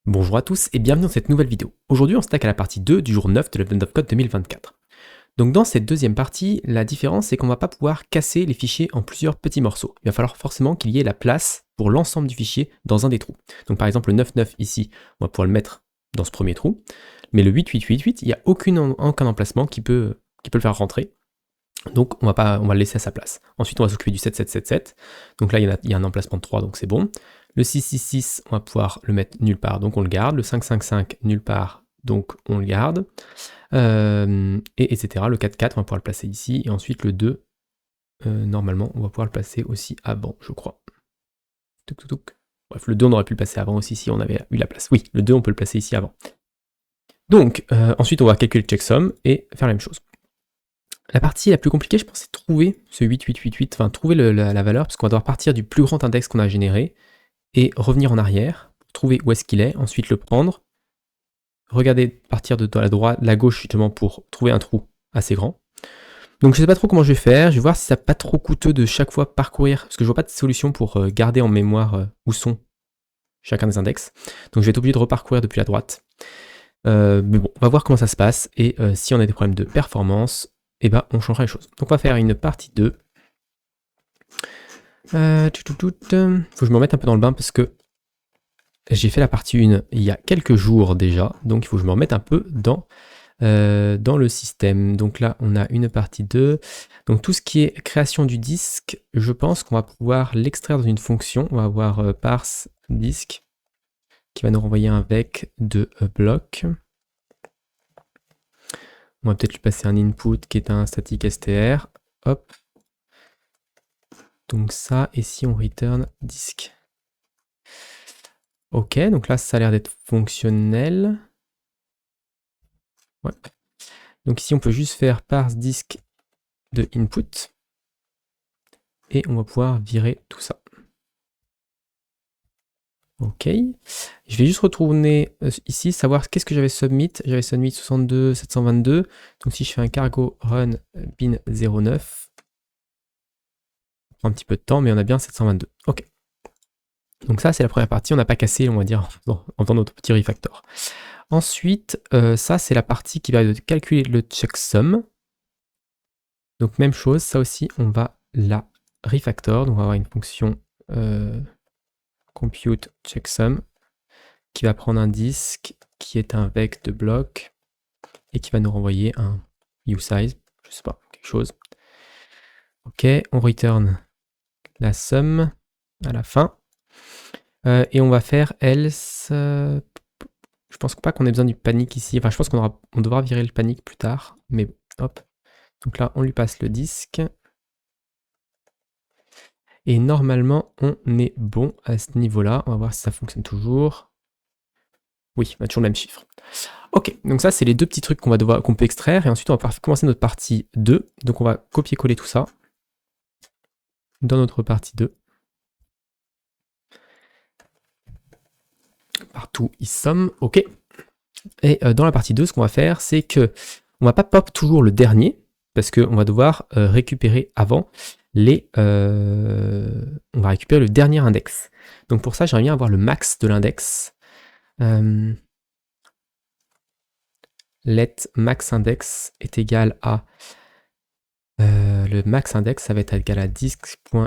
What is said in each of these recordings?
Bonjour à tous et bienvenue dans cette nouvelle vidéo. Aujourd'hui on s'attaque à la partie 2 du jour 9 de l'Event of Code 2024. Donc dans cette deuxième partie, la différence c'est qu'on va pas pouvoir casser les fichiers en plusieurs petits morceaux. Il va falloir forcément qu'il y ait la place pour l'ensemble du fichier dans un des trous. Donc par exemple le 99 ici, on va pouvoir le mettre dans ce premier trou, mais le 8888, il n'y a aucun emplacement qui peut le faire rentrer. Donc on va le laisser à sa place. Ensuite on va s'occuper du 7777. Donc là il y a un emplacement de 3, donc c'est bon. Le 666, on va pouvoir le mettre nulle part, donc on le garde. Le 555, nulle part, donc on le garde. Et etc. Le 44, on va pouvoir le placer ici. Et ensuite le 2, normalement on va pouvoir le placer aussi avant, je crois. Touc, touc, touc. Bref, le 2 on aurait pu le placer avant aussi si on avait eu la place. Oui, le 2 on peut le placer ici avant. Donc ensuite on va calculer le checksum et faire la même chose. La partie la plus compliquée, je pense, c'est trouver ce 8888, enfin trouver la valeur, parce qu'on va devoir partir du plus grand index qu'on a généré et revenir en arrière, trouver où est-ce qu'il est, ensuite le prendre, regarder partir de la gauche justement pour trouver un trou assez grand. Donc je sais pas trop comment je vais faire, je vais voir si ça pas trop coûteux de chaque fois parcourir, parce que je vois pas de solution pour garder en mémoire où sont chacun des index. Donc je vais être obligé de reparcourir depuis la droite. Mais bon, on va voir comment ça se passe, et si on a des problèmes de performance, et ben on changera les choses. Donc on va faire une partie 2. Faut que je me remette un peu dans le bain parce que j'ai fait la partie 1 il y a quelques jours déjà, donc il faut que je me remette un peu dans le système. Donc là, on a une partie 2. Donc tout ce qui est création du disque, je pense qu'on va pouvoir l'extraire dans une fonction. On va avoir parse disque qui va nous renvoyer un vec de bloc. On va peut-être lui passer un input qui est un static str. Hop. Donc ça, et si on return disque. Ok, donc là, ça a l'air d'être fonctionnel. Ouais. Donc ici, on peut juste faire parse disque de input. Et on va pouvoir virer tout ça. Ok. Je vais juste retourner ici, savoir qu'est-ce que j'avais submit. J'avais submit 62 722. Donc si je fais un cargo run bin 09, ça prend un petit peu de temps, mais on a bien 722. Ok. Donc ça, c'est la première partie. On n'a pas cassé, on va dire, en faisant notre petit refactor. Ensuite, ça, c'est la partie qui va calculer le checksum. Donc même chose, ça aussi, on va la refactor. Donc on va avoir une fonction compute checksum qui va prendre un disque qui est un vec de bloc et qui va nous renvoyer un usize, je sais pas, quelque chose. Ok, on return la sum à la fin. Et on va faire else. Je pense pas qu'on ait besoin du panic ici. Enfin, je pense qu'on devra virer le panic plus tard. Mais hop. Donc là, on lui passe le disque. Et normalement, on est bon à ce niveau-là. On va voir si ça fonctionne toujours. Oui, on a toujours le même chiffre. Ok, donc ça, c'est les deux petits trucs qu'on peut extraire. Et ensuite, on va pouvoir commencer notre partie 2. Donc, on va copier-coller tout ça dans notre partie 2. Partout, ils sommes. Ok. Et dans la partie 2, ce qu'on va faire, c'est que on va pas pop toujours le dernier, parce qu'on va devoir récupérer avant on va récupérer le dernier index. Donc pour ça, j'aimerais bien avoir le max de l'index. Let max index est égal à le max index, ça va être égal à disc.iter.map.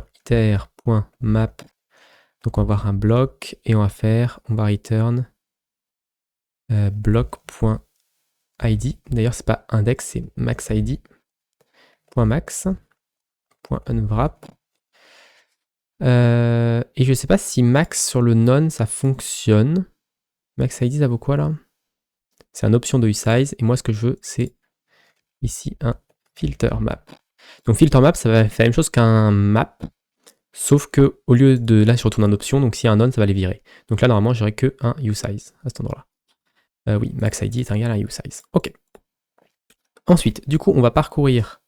Donc on va avoir un bloc et on va return bloc.id. D'ailleurs, c'est pas index, c'est maxid. .max. .unwrap. Et je sais pas si max sur le none ça fonctionne. Maxid, ça vaut quoi là? C'est une option de usize. Et moi, ce que je veux, c'est ici un filter map. Donc filter map, ça va faire la même chose qu'un map. Sauf que au lieu de là, je retourne en option. Donc s'il y a un none, ça va les virer. Donc là, normalement, j'aurai que un usize à cet endroit-là. Oui, maxid est égal à un usize. Ok. Ensuite, du coup, on va parcourir.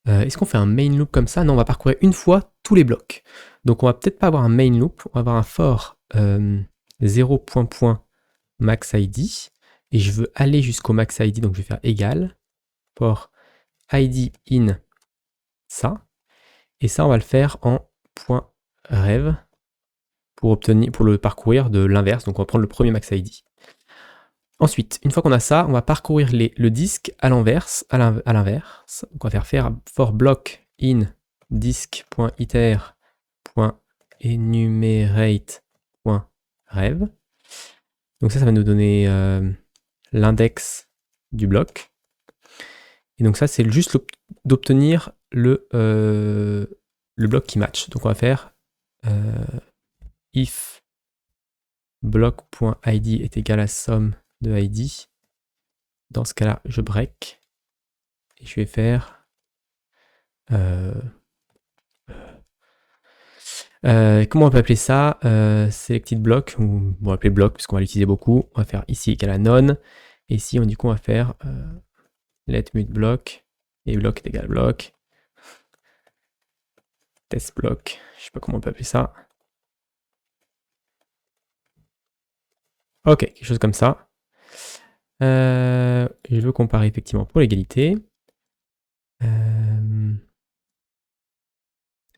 Est-ce qu'on fait un main loop comme ça? Non, on va parcourir une fois tous les blocs. Donc on va peut-être pas avoir un main loop, on va avoir un for 0.maxid. Et je veux aller jusqu'au maxid, donc je vais faire égal for id in ça. Et ça, on va le faire en .rev pour le parcourir de l'inverse. Donc on va prendre le premier max ID. Ensuite, une fois qu'on a ça, on va parcourir le disque à l'inverse. Donc on va faire for block in disc.iter.enumerate.rev. Donc ça va nous donner l'index du bloc. Et donc ça, c'est juste d'obtenir le bloc qui match. Donc on va faire if block.id est égal à somme de id. Dans ce cas-là, je break. Et je vais faire comment on peut appeler ça? Selected block, ou on va appeler block puisqu'on va l'utiliser beaucoup. On va faire ici égal à none. Et ici, du coup, on va faire let mute block. Et block est égal à block. Test block, je sais pas comment on peut appeler ça. Ok, quelque chose comme ça. Je veux comparer effectivement pour l'égalité. Je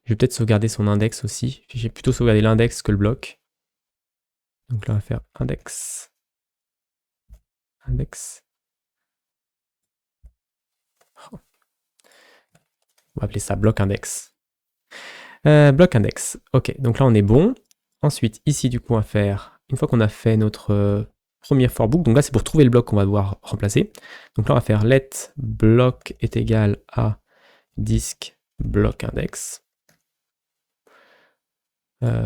vais peut-être sauvegarder son index aussi. J'ai plutôt sauvegardé l'index que le bloc. Donc là, on va faire index. Index. Oh. On va appeler ça bloc index. Bloc index. Ok, donc là, on est bon. Ensuite, ici, du coup, on va faire, une fois qu'on a fait notre premier for book, donc là, c'est pour trouver le bloc qu'on va devoir remplacer. Donc là, on va faire let block est égal à disque block index.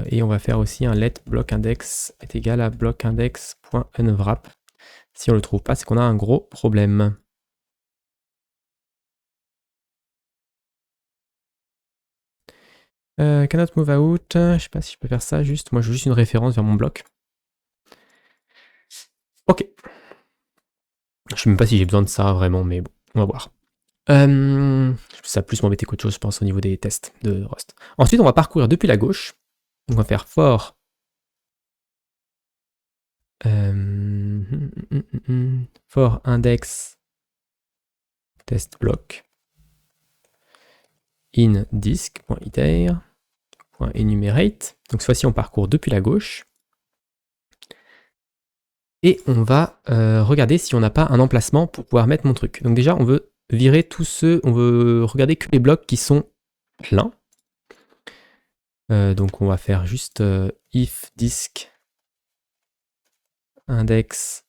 Et on va faire aussi un let block index est égal à block index.unwrap. Si on ne le trouve pas, c'est qu'on a un gros problème. Cannot move out. Je sais pas si je peux faire ça juste. Moi, je veux juste une référence vers mon bloc. Ok. Je sais même pas si j'ai besoin de ça vraiment, mais bon, on va voir. Ça va plus m'embêter qu'autre chose, je pense, au niveau des tests de Rust. Ensuite, on va parcourir depuis la gauche. Donc, on va faire for index test block in disc.iter.enumerate. Donc cette fois-ci on parcourt depuis la gauche. Et on va regarder si on n'a pas un emplacement pour pouvoir mettre mon truc. Donc déjà on veut virer tous ceux, on veut regarder que les blocs qui sont pleins. Donc on va faire juste if disc index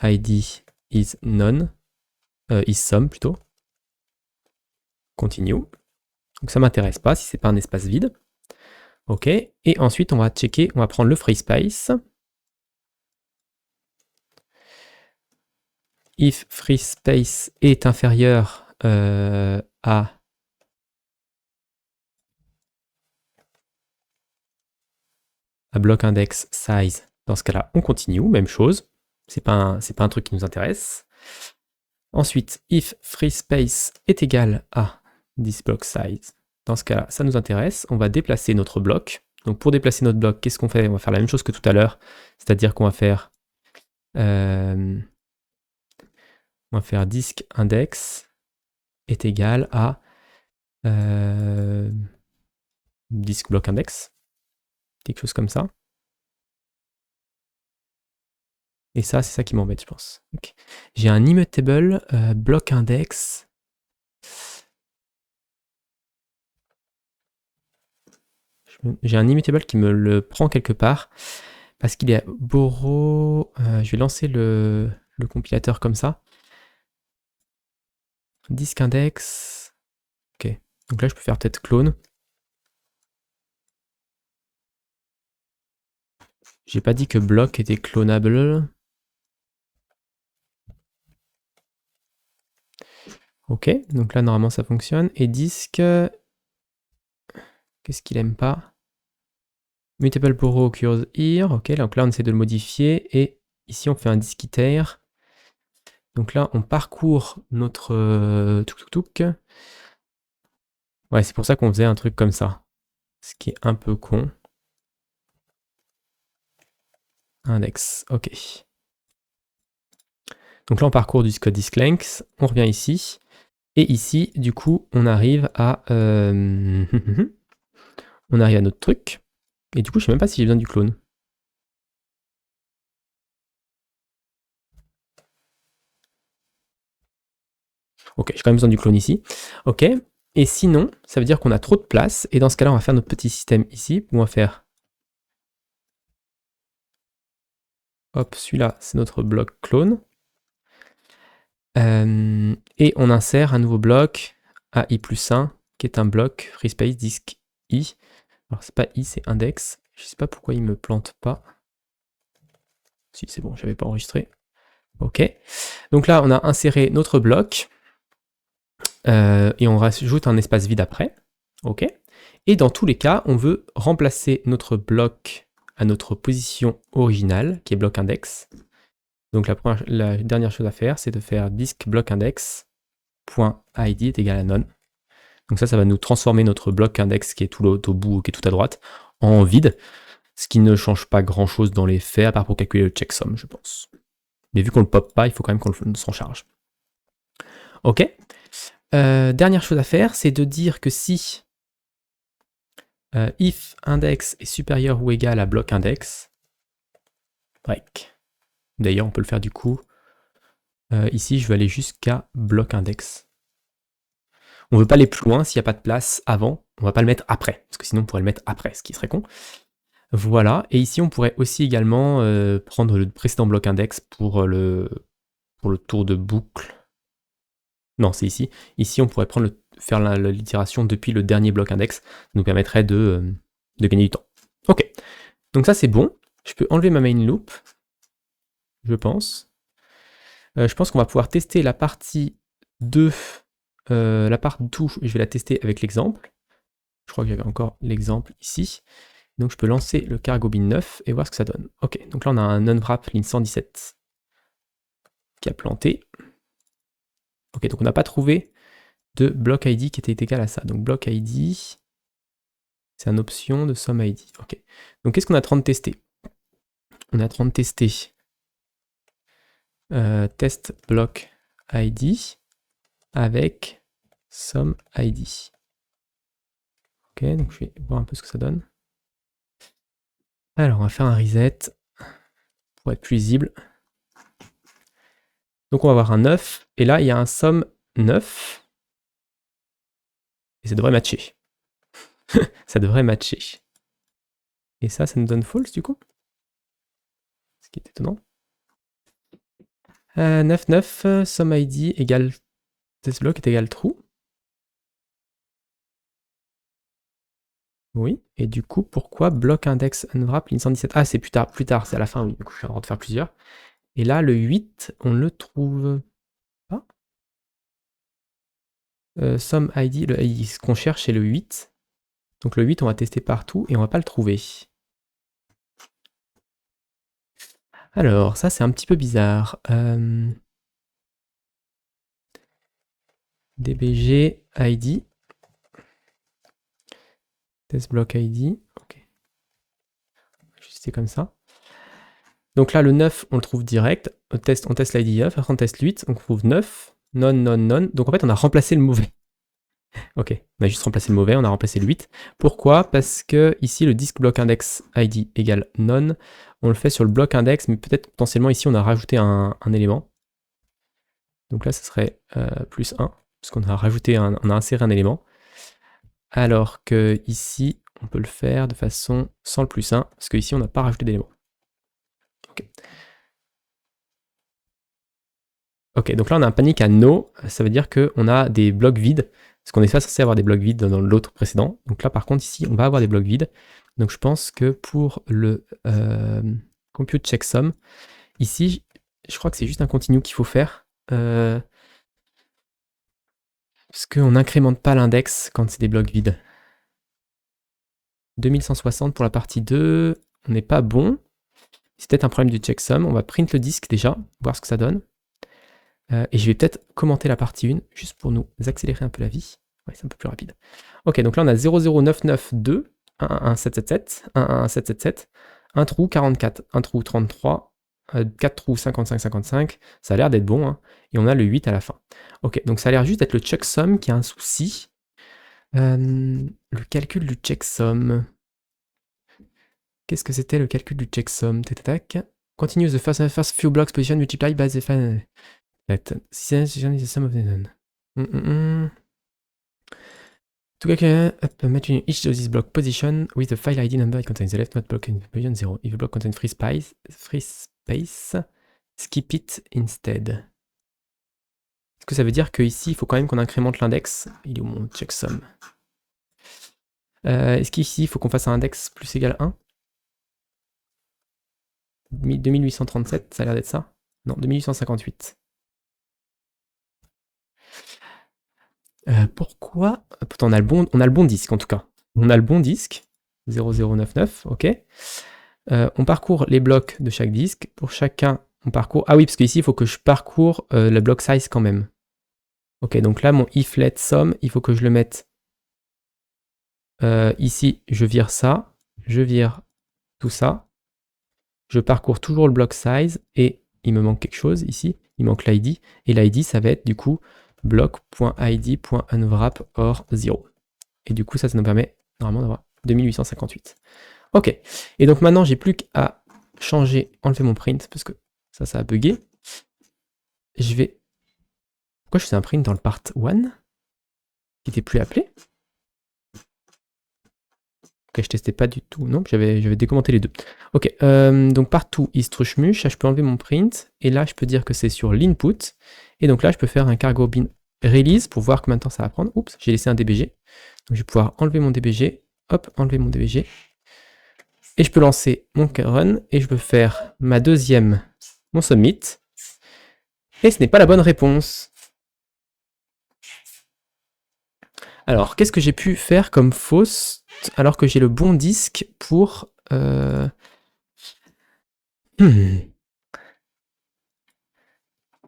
id is none, is some plutôt. Continue. Donc ça m'intéresse pas si c'est pas un espace vide. Ok. Et ensuite on va checker, on va prendre le free space. If free space est inférieur à block index size, dans ce cas-là, on continue, même chose. C'est pas un truc qui nous intéresse. Ensuite, if free space est égal à this block size, dans ce cas-là, ça nous intéresse. On va déplacer notre bloc. Donc pour déplacer notre bloc, qu'est-ce qu'on fait? On va faire la même chose que tout à l'heure, c'est-à-dire qu'on va faire disk index est égal à disk block index, quelque chose comme ça. Et ça, c'est ça qui m'embête, je pense. Okay. J'ai un immutable block index. J'ai un immutable qui me le prend quelque part parce qu'il est à borrow. Je vais lancer le compilateur comme ça. Disk index. Ok. Donc là, je peux faire peut-être clone. J'ai pas dit que bloc était clonable. Ok, donc là normalement ça fonctionne. Et disque, qu'est-ce qu'il aime pas? Mutable borrow occurs here. Ok, donc là on essaie de le modifier. Et ici on fait un disquitaire. Donc là on parcourt notre tuk. Ouais, c'est pour ça qu'on faisait un truc comme ça. Ce qui est un peu con. Index, ok. Donc là on parcourt du code disk length. On revient ici. Et ici, du coup, on arrive à notre truc. Et du coup, je sais même pas si j'ai besoin du clone. Ok, j'ai quand même besoin du clone ici. Ok. Et sinon, ça veut dire qu'on a trop de place. Et dans ce cas-là, on va faire notre petit système ici. Où on va faire... Hop, celui-là, c'est notre bloc clone. Et on insère un nouveau bloc AI plus 1, qui est un bloc free space disk I. Alors, c'est pas I, c'est index. Je sais pas pourquoi il me plante pas. Si, c'est bon, j'avais pas enregistré. Ok. Donc là, on a inséré notre bloc. Et on rajoute un espace vide après. Ok. Et dans tous les cas, on veut remplacer notre bloc à notre position originale, qui est bloc index. Donc la dernière chose à faire, c'est de faire disk bloc index.id est égal à none. Donc ça va nous transformer notre bloc index qui est tout au bout, qui est tout à droite, en vide, ce qui ne change pas grand chose dans les faits, à part pour calculer le checksum, je pense. Mais vu qu'on ne le pop pas, il faut quand même qu'on s'en charge. Ok. Dernière chose à faire, c'est de dire que si if index est supérieur ou égal à bloc index, break. D'ailleurs, on peut le faire du coup. Ici, je vais aller jusqu'à bloc index. On ne veut pas aller plus loin s'il n'y a pas de place avant. On ne va pas le mettre après, parce que sinon on pourrait le mettre après, ce qui serait con. Voilà, et ici on pourrait aussi également prendre le précédent bloc index pour le tour de boucle. Non, c'est ici. Ici on pourrait faire l'itération depuis le dernier bloc index. Ça nous permettrait de gagner du temps. Ok, donc ça c'est bon. Je peux enlever ma main loop, je pense. Je pense qu'on va pouvoir tester la partie 2. La part 2, je vais la tester avec l'exemple. Je crois que j'avais encore l'exemple ici. Donc je peux lancer le cargo bin 9 et voir ce que ça donne. Ok, donc là on a un unwrap line 117 qui a planté. Ok, donc on n'a pas trouvé de block ID qui était égal à ça. Donc block ID, c'est une option de sum ID. Ok, donc qu'est-ce qu'on est en train de tester? On est en train de tester test block ID avec sum ID. Ok, donc je vais voir un peu ce que ça donne. Alors on va faire un reset pour être plus lisible. Donc on va avoir un 9, et là il y a un somme 9, et ça devrait matcher. Ça devrait matcher. Et ça nous donne false du coup. Ce qui est étonnant. 9, 9, somme ID égale testBlock est égal true. Oui, et du coup, pourquoi block index unwrap line 117? Ah, c'est plus tard, c'est à la fin, oui, du coup, je suis en train de faire plusieurs. Et là, le 8, on le trouve pas. Somme ID, ce qu'on cherche, c'est le 8. Donc le 8, on va tester partout et on va pas le trouver. Alors, ça, c'est un petit peu bizarre. DBG ID. TestBlock ID. Ok. Juste comme ça. Donc là, le 9, on le trouve direct. On teste l'ID 9, après on teste le 8, on trouve 9, non, non, non. Donc en fait, on a remplacé le mauvais. Ok, on a juste remplacé le mauvais, on a remplacé le 8. Pourquoi? Parce que ici, le disk block index ID égale non. On le fait sur le bloc index, mais peut-être potentiellement ici, on a rajouté un élément. Donc là, ce serait plus 1, parce qu'on a rajouté, on a inséré un élément. Alors que ici, on peut le faire de façon sans le plus 1, parce qu'ici, on n'a pas rajouté d'élément. Ok. Ok, donc là on a un panic à no, ça veut dire qu'on a des blocs vides, parce qu'on n'est pas censé avoir des blocs vides dans l'autre précédent. Donc là par contre ici on va avoir des blocs vides. Donc je pense que pour le compute checksum, ici je crois que c'est juste un continu qu'il faut faire. Parce qu'on n'incrémente pas l'index quand c'est des blocs vides. 2160 pour la partie 2, on n'est pas bon. C'est peut-être un problème du checksum. On va print le disque déjà, voir ce que ça donne. Et je vais peut-être commenter la partie 1, juste pour nous accélérer un peu la vie. Ouais, c'est un peu plus rapide. Ok, donc là on a 00992, 11777, 11777, un trou 44, un trou 33, 4 trous 5555, ça a l'air d'être bon, hein. Et on a le 8 à la fin. Ok, donc ça a l'air juste d'être le checksum qui a un souci. Le calcul du checksum. Qu'est-ce que c'était le calcul du checksum? Tac, tac, tac. Continue the first few blocks position multiplied by the final. That the sum of the none. To calculate matching each of these block position with the file ID number it contains the left not block in position 0. If the block contains free space, skip it instead. Est-ce que ça veut dire qu'ici, il faut quand même qu'on incrémente l'index? Il est où mon checksum? Est-ce qu'ici, il faut qu'on fasse un index plus égal 1? 2837, ça a l'air d'être ça? Non, 2858. Pourquoi? Pourtant, on a le bon disque en tout cas. On a le bon disque, 0099, ok. On parcourt les blocs de chaque disque. Pour chacun, on parcourt... Ah oui, parce qu'ici, il faut que je parcours le block size quand même. Ok, donc là, mon if let sum, il faut que je le mette ici. Je vire ça, je vire tout ça. Je parcours toujours le block size et il me manque quelque chose ici. Il manque l'id. Et l'id, ça va être du coup block.id.unwrap or 0. Et du coup, ça nous permet normalement d'avoir 2858. Ok. Et donc maintenant, j'ai plus qu'à changer, enlever mon print parce que ça a bugué. Je vais... Pourquoi je faisais un print dans le part 1 qui n'était plus appelé? Ok, je testais pas du tout. Non, j'avais décommenté les deux. Ok, donc partout istrushmush, là je peux enlever mon print, et là je peux dire que c'est sur l'input, et donc là je peux faire un cargo bin release pour voir combien de temps ça va prendre. Oups, j'ai laissé un DBG. Donc je vais pouvoir enlever mon DBG, hop, enlever mon DBG, et je peux lancer mon run, et je peux faire ma deuxième, mon submit, et ce n'est pas la bonne réponse. Alors, qu'est-ce que j'ai pu faire comme fausse alors que j'ai le bon disque pour... Alors,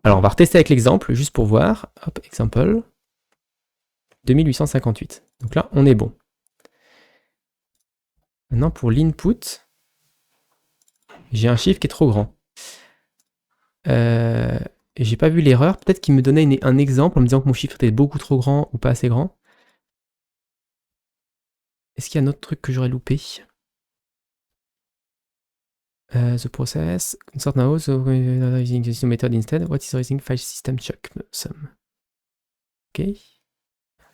on va retester avec l'exemple, juste pour voir. Hop, example. 2858. Donc là, on est bon. Maintenant, pour l'input, j'ai un chiffre qui est trop grand. J'ai pas vu l'erreur. Peut-être qu'il me donnait un exemple en me disant que mon chiffre était beaucoup trop grand ou pas assez grand. Est-ce qu'il y a un autre truc que j'aurais loupé? The process, sort now, so using this method instead, what is the raising file system checksum? Ok.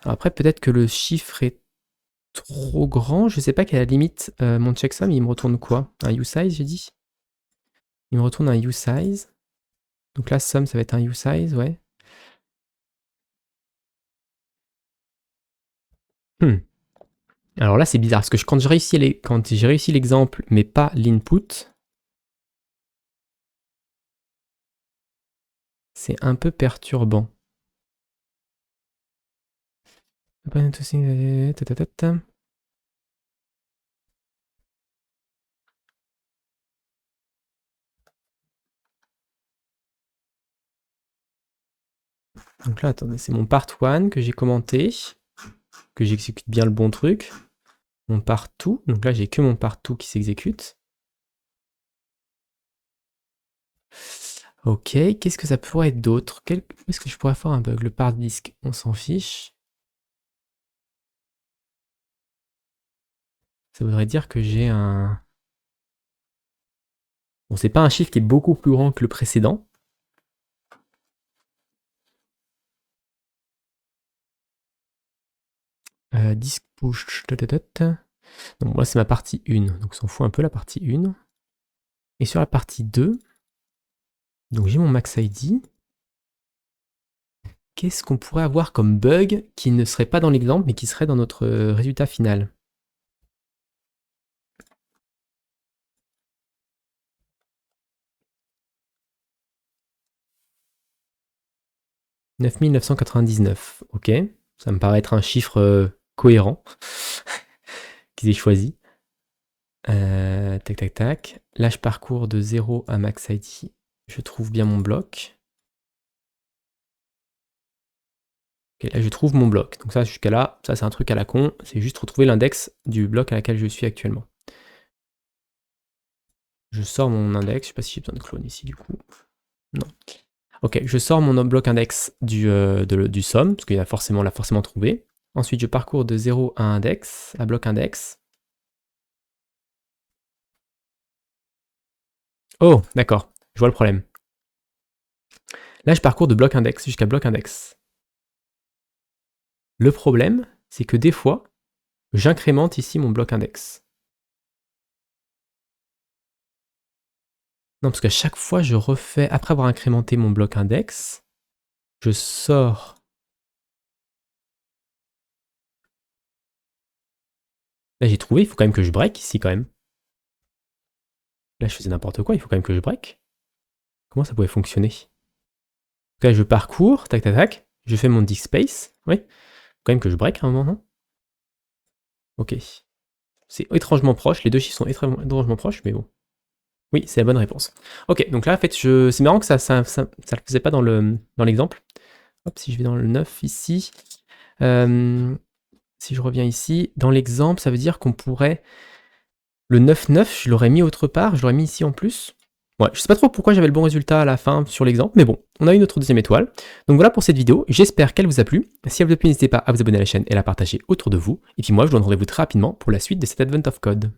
Alors après, peut-être que le chiffre est trop grand. Je sais pas quelle est la limite. Mon checksum, il me retourne quoi? Un usize, j'ai dit? Il me retourne un usize. Donc là, sum, ça va être un usize, ouais. Alors là, c'est bizarre, parce que quand j'ai réussi l'exemple, mais pas l'input, c'est un peu perturbant. Donc là, attendez, c'est mon part 1 que j'ai commenté, que j'exécute bien le bon truc. Mon part 2, donc là, j'ai que mon part 2 qui s'exécute. Ok, qu'est-ce que ça pourrait être d'autre? Est-ce que je pourrais faire un bug? Le part disk, on s'en fiche. Ça voudrait dire que j'ai un... Bon, c'est pas un chiffre qui est beaucoup plus grand que le précédent. Disk push. Donc moi, c'est ma partie 1. Donc on s'en fout un peu la partie 1. Et sur la partie 2, donc j'ai mon max ID. Qu'est-ce qu'on pourrait avoir comme bug qui ne serait pas dans l'exemple, mais qui serait dans notre résultat final? « 9999 », ok. Ça me paraît être un chiffre cohérent qu'ils aient choisi. Tac, tac, tac. Là, je parcours de 0 à max ID. Je trouve bien mon bloc. Ok, là, je trouve mon bloc. Donc ça, jusqu'à là, ça, c'est un truc à la con. C'est juste retrouver l'index du bloc à laquelle je suis actuellement. Je sors mon index. Je sais pas si j'ai besoin de clone ici, du coup. Non. Ok, je sors mon bloc index du sum, parce qu'il l'a forcément trouvé. Ensuite, je parcours de 0 à index, à bloc index. Oh, d'accord, je vois le problème. Là, je parcours de bloc index jusqu'à bloc index. Le problème, c'est que des fois, j'incrémente ici mon bloc index. Non, parce qu'à chaque fois, je refais, après avoir incrémenté mon bloc index, je sors. Là, j'ai trouvé, il faut quand même que je break ici, quand même. Là, je faisais n'importe quoi, il faut quand même que je break. Comment ça pouvait fonctionner? Là, je parcours, tac, tac, tac. Je fais mon disk space. Oui. Faut quand même que je break à un moment, non? Ok. C'est étrangement proche. Les deux chiffres sont étrangement proches, mais bon. Oui, c'est la bonne réponse. Ok, donc là, en fait, c'est marrant que ça le faisait pas dans l'exemple. Hop, si je vais dans le 9 ici. Si je reviens ici, dans l'exemple, ça veut dire qu'on pourrait... Le 9,9, je l'aurais mis autre part, je l'aurais mis ici en plus. Ouais, je sais pas trop pourquoi j'avais le bon résultat à la fin sur l'exemple, mais bon, on a une autre deuxième étoile. Donc voilà pour cette vidéo, j'espère qu'elle vous a plu. Si elle vous a plu, n'hésitez pas à vous abonner à la chaîne et à la partager autour de vous. Et puis moi, je vous donne rendez-vous très rapidement pour la suite de cet Advent of Code.